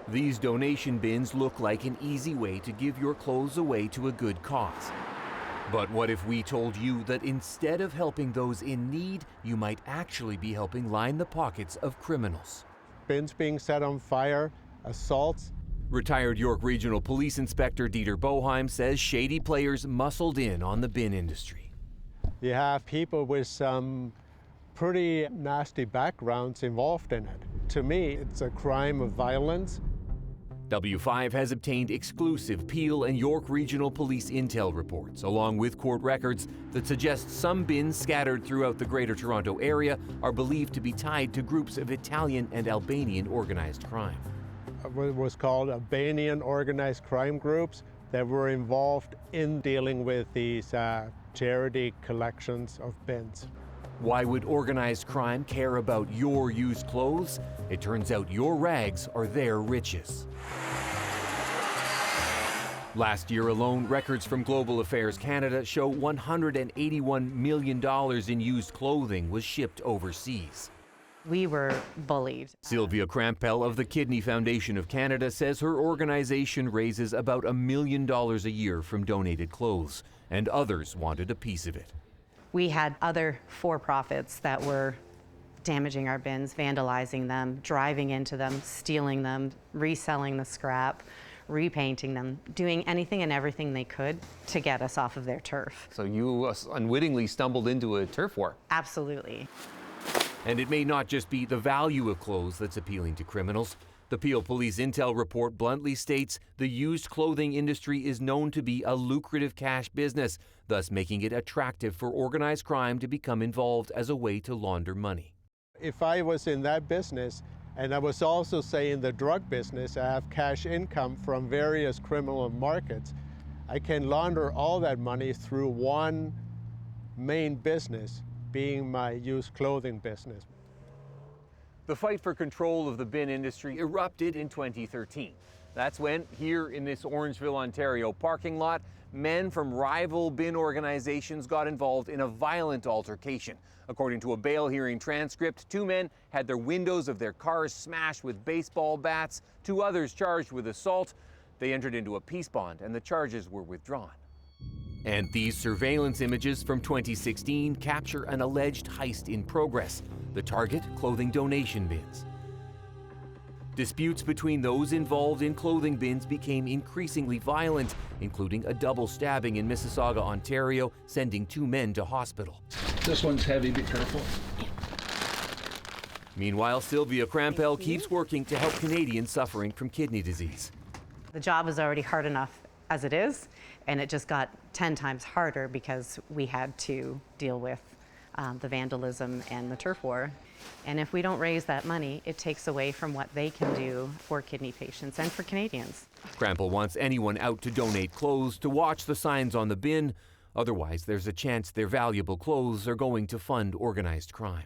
These donation bins look like an easy way to give your clothes away to a good cause. But what if we told you that instead of helping those in need, you might actually be helping line the pockets of criminals? Bins being set on fire, assaults. Retired York Regional Police Inspector Dieter Boheim says shady players muscled in on the bin industry. You have people with some pretty nasty backgrounds involved in it. To me, it's a crime of violence. W5 has obtained exclusive Peel and York Regional Police intel reports, along with court records that suggest some bins scattered throughout the Greater Toronto Area are believed to be tied to groups of Italian and Albanian organized crime. What was called Albanian organized crime groups that were involved in dealing with these charity collections of bins. Why would organized crime care about your used clothes? It turns out your rags are their riches. Last year alone, records from Global Affairs Canada show $181 million in used clothing was shipped overseas. We were bullied. Sylvia Crampell of the Kidney Foundation of Canada says her organization raises about $1 million a year from donated clothes, and others wanted a piece of it. We had other for-profits that were damaging our bins, vandalizing them, driving into them, stealing them, reselling the scrap, repainting them, doing anything and everything they could to get us off of their turf. So you unwittingly stumbled into a turf war. Absolutely. And it may not just be the value of clothes that's appealing to criminals. The Peel Police Intel report bluntly states the used clothing industry is known to be a lucrative cash business, thus making it attractive for organized crime to become involved as a way to launder money. If I was in that business, and I was also, say, in the drug business, I have cash income from various criminal markets, I can launder all that money through one main business, being my used clothing business. The fight for control of the bin industry erupted in 2013. That's when, here in this Orangeville, Ontario parking lot, men from rival bin organizations got involved in a violent altercation. According to a bail hearing transcript, 2 men had their windows of their cars smashed with baseball bats, 2 others charged with assault. They entered into a peace bond and the charges were withdrawn. And these surveillance images from 2016 capture an alleged heist in progress. The target, clothing donation bins. Disputes between those involved in clothing bins became increasingly violent, including a double stabbing in Mississauga, Ontario, sending 2 men to hospital. This one's heavy, be careful. Meanwhile, Sylvia Crampell keeps working to help Canadians suffering from kidney disease. The job is already hard enough as it is, and it just got 10 times harder because we had to deal with the vandalism and the turf war. And if we don't raise that money, it takes away from what they can do for kidney patients and for Canadians. Crampell wants anyone out to donate clothes to watch the signs on the bin. Otherwise, there's a chance their valuable clothes are going to fund organized crime.